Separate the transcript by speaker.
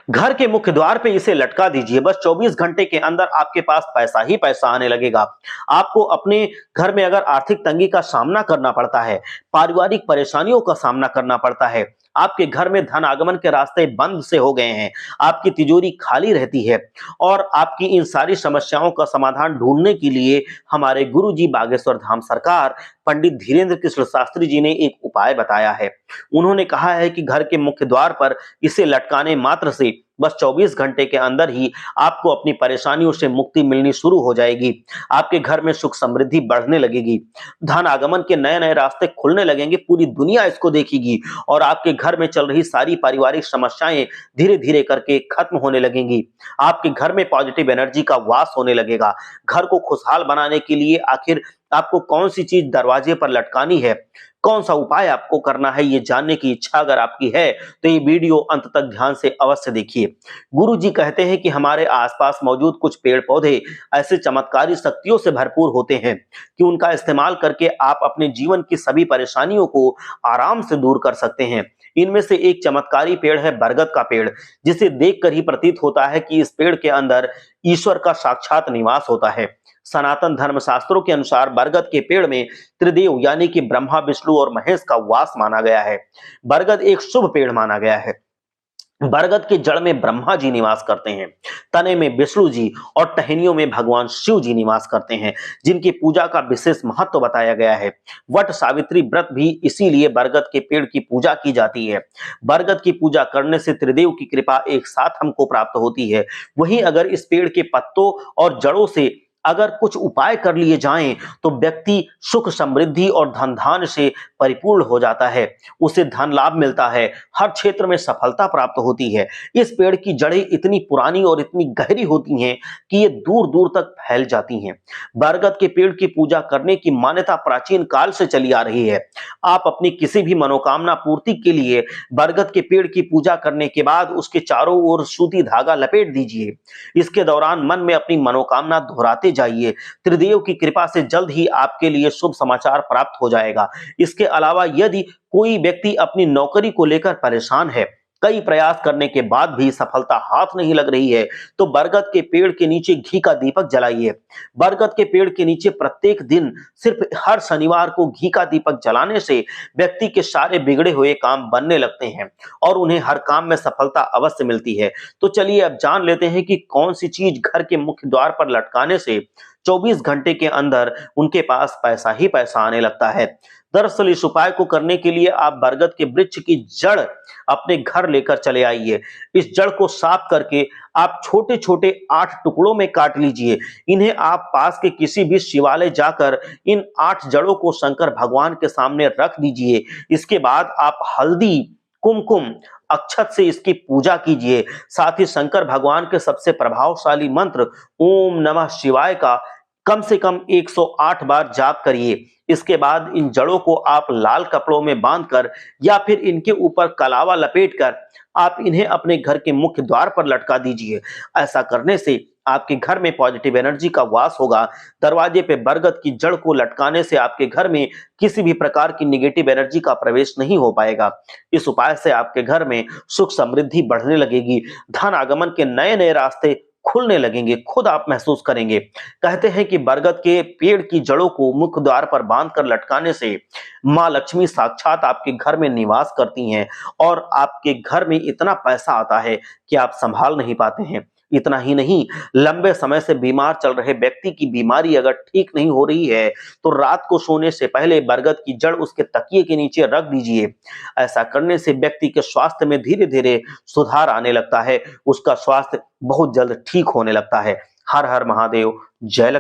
Speaker 1: घर के मुख्य द्वार पे इसे लटका दीजिए। बस 24 घंटे के अंदर आपके पास पैसा ही पैसा आने लगेगा। आपको अपने घर में अगर आर्थिक तंगी का सामना करना पड़ता है, पारिवारिक परेशानियों का सामना करना पड़ता है, आपके घर में धन आगमन के रास्ते बंद से हो गए हैं, आपकी तिजोरी खाली रहती है और आपकी इन सारी समस्याओं का समाधान ढूंढने के लिए हमारे गुरुजी बागेश्वर धाम सरकार पंडित धीरेन्द्र कृष्ण शास्त्री जी ने एक उपाय बताया है। उन्होंने कहा है कि घर के मुख्य द्वार पर इसे लटकाने मात्र से बस 24 घंटे के अंदर ही आपको अपनी परेशानियों से मुक्ति मिलनी शुरू हो जाएगी। आपके घर में सुख समृद्धि बढ़ने लगेगी, धन आगमन के नए नए रास्ते खुलने लगेंगे, पूरी दुनिया इसको देखेगी और आपके घर में चल रही सारी पारिवारिक समस्याएं धीरे धीरे करके खत्म होने लगेंगी। आपके घर में पॉजिटिव एनर्जी का वास होने लगेगा। घर को खुशहाल बनाने के लिए आखिर आपको कौन सी चीज दरवाजे पर लटकानी है, कौन सा उपाय आपको करना है, ये जानने की इच्छा अगर आपकी है तो ये वीडियो अंत तक ध्यान से अवश्य देखिए। गुरु जी कहते हैं कि हमारे आसपास मौजूद कुछ पेड़ पौधे ऐसे चमत्कारी शक्तियों से भरपूर होते हैं कि उनका इस्तेमाल करके आप अपने जीवन की सभी परेशानियों को आराम से दूर कर सकते हैं। इनमें से एक चमत्कारी पेड़ है बरगद का पेड़, जिसे देखकर ही प्रतीत होता है कि इस पेड़ के अंदर ईश्वर का साक्षात निवास होता है। सनातन धर्म शास्त्रों के अनुसार बरगद के पेड़ में त्रिदेव यानी कि ब्रह्मा, विष्णु और महेश का वास माना गया है। बरगद एक शुभ पेड़ माना गया है। बरगद के जड़ में ब्रह्मा जी निवास करते हैं, तने में विष्णु जी और टहनियों में भगवान शिव जी निवास करते हैं, जिनकी पूजा का विशेष महत्व बताया गया है। वट सावित्री व्रत भी इसीलिए बरगद के पेड़ की पूजा की जाती है। बरगद की पूजा करने से त्रिदेव की कृपा एक साथ हमको प्राप्त होती है। वहीं अगर इस पेड़ के पत्तों और जड़ों से अगर कुछ उपाय कर लिए जाएं तो व्यक्ति सुख समृद्धि और धन धान्य से परिपूर्ण हो जाता है, उसे धन लाभ मिलता है, हर क्षेत्र में सफलता प्राप्त होती है। इस पेड़ की जड़ें इतनी पुरानी और इतनी गहरी होती हैं कि ये दूर दूर तक फैल जाती हैं। बरगद के पेड़ की पूजा करने की मान्यता प्राचीन काल से चली आ रही है। आप अपनी किसी भी मनोकामना पूर्ति के लिए बरगद के पेड़ की पूजा करने के बाद उसके चारों ओर सूती धागा लपेट दीजिए। इसके दौरान मन में अपनी मनोकामना दोहराते जाइए। त्रिदेव की कृपा से जल्द ही आपके लिए शुभ समाचार प्राप्त हो जाएगा। इसके अलावा यदि कोई व्यक्ति अपनी नौकरी को लेकर परेशान है, कई प्रयास करने के बाद भी सफलता हाथ नहीं लग रही है, तो बरगद के पेड़ के नीचे घी का दीपक जलाइए। बरगद के पेड़ के नीचे प्रत्येक दिन सिर्फ हर शनिवार को घी का दीपक जलाने से व्यक्ति के सारे बिगड़े हुए काम बनने लगते हैं और उन्हें हर काम में सफलता अवश्य मिलती है। तो चलिए अब जान लेते हैं कि कौन सी चीज घर के मुख्य द्वार पर लटकाने से 24 घंटे के अंदर उनके पास पैसा ही पैसा आने लगता है। दरअसल इस उपाय को करने के लिए आप बरगद के वृक्ष की जड़ अपने घर लेकर चले आइए। इस जड़ को साफ करके आप छोटे छोटे 8 टुकड़ों में काट लीजिए। इन्हें आप पास के किसी भी शिवालय जाकर इन 8 जड़ों को शंकर भगवान के सामने रख दीजिए। इसके बाद आप हल्दी, कुमकुम, अक्षत से इसकी पूजा कीजिए। साथ ही शंकर भगवान के सबसे प्रभावशाली मंत्र ओम नमः शिवाय का कम से कम 108 बार जाप करिए। इसके बाद इन जड़ों को आप लाल कपड़ों में बांधकर या फिर इनके ऊपर कलावा लपेटकर आप इन्हें अपने घर के मुख्य द्वार पर लटका दीजिए। ऐसा करने से आपके घर में पॉजिटिव एनर्जी का वास होगा। दरवाजे पे बरगद की जड़ को लटकाने से आपके घर में किसी भी प्रकार की नेगेटिव एनर्जी का प्रवेश नहीं हो पाएगा। इस उपाय से आपके घर में सुख समृद्धि बढ़ने लगेगी, धन आगमन के नए नए रास्ते खुलने लगेंगे, खुद आप महसूस करेंगे। कहते हैं कि बरगद के पेड़ की जड़ों को मुख्य द्वार पर बांधकर लटकाने से मां लक्ष्मी साक्षात आपके घर में निवास करती हैं और आपके घर में इतना पैसा आता है कि आप संभाल नहीं पाते हैं। इतना ही नहीं, लंबे समय से बीमार चल रहे व्यक्ति की बीमारी अगर ठीक नहीं हो रही है तो रात को सोने से पहले बरगद की जड़ उसके तकिए के नीचे रख दीजिए। ऐसा करने से व्यक्ति के स्वास्थ्य में धीरे धीरे सुधार आने लगता है, उसका स्वास्थ्य बहुत जल्द ठीक होने लगता है। हर हर महादेव, जय लक्ष्मी।